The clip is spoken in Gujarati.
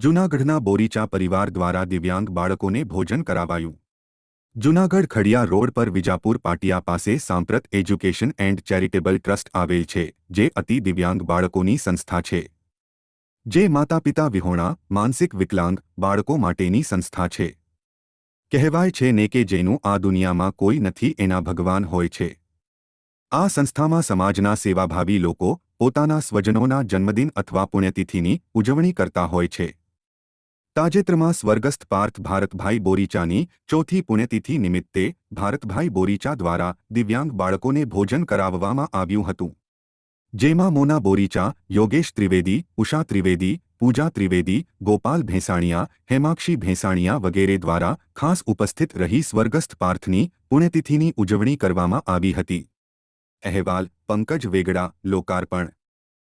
જૂનાગઢના બોરીચા પરિવાર દ્વારા દિવ્યાંગ બાળકોને ભોજન કરાવાયું। જૂનાગઢ ખડિયા રોડ પર વિજાપુર પાટિયા પાસે સાંપ્રત એજ્યુકેશન એન્ડ ચેરિટેબલ ટ્રસ્ટ આવેલ છે, જે અતિ દિવ્યાંગ બાળકોની સંસ્થા છે, જે માતાપિતા વિહોણા માનસિક વિકલાંગ બાળકો માટેની સંસ્થા છે। કહેવાય છે ને કે જેનું આ દુનિયામાં કોઈ નથી એના ભગવાન હોય છે। આ સંસ્થામાં સમાજના સેવાભાવી લોકો પોતાના સ્વજનોના જન્મદિન અથવા પુણ્યતિથિની ઉજવણી કરતા હોય છે। તાજેતરમાં સ્વર્ગસ્થ પાર્થ ભારતભાઈ બોરીચાની ચોથી પુણ્યતિથિ નિમિત્તે ભારતભાઈ બોરીચા દ્વારા દિવ્યાંગ બાળકોને ભોજન કરાવવામાં આવ્યું હતું, જેમાં મોના બોરીચા, યોગેશ ત્રિવેદી, ઉષા ત્રિવેદી, પૂજા ત્રિવેદી, ગોપાલ ભેંસાણિયા, હેમાક્ષી ભેંસાણિયા વગેરે દ્વારા ખાસ ઉપસ્થિત રહી સ્વર્ગસ્થ પાર્થની પુણ્યતિથિની ઉજવણી કરવામાં આવી હતી। અહેવાલ પંકજ વેગડા, લોકાર્પણ।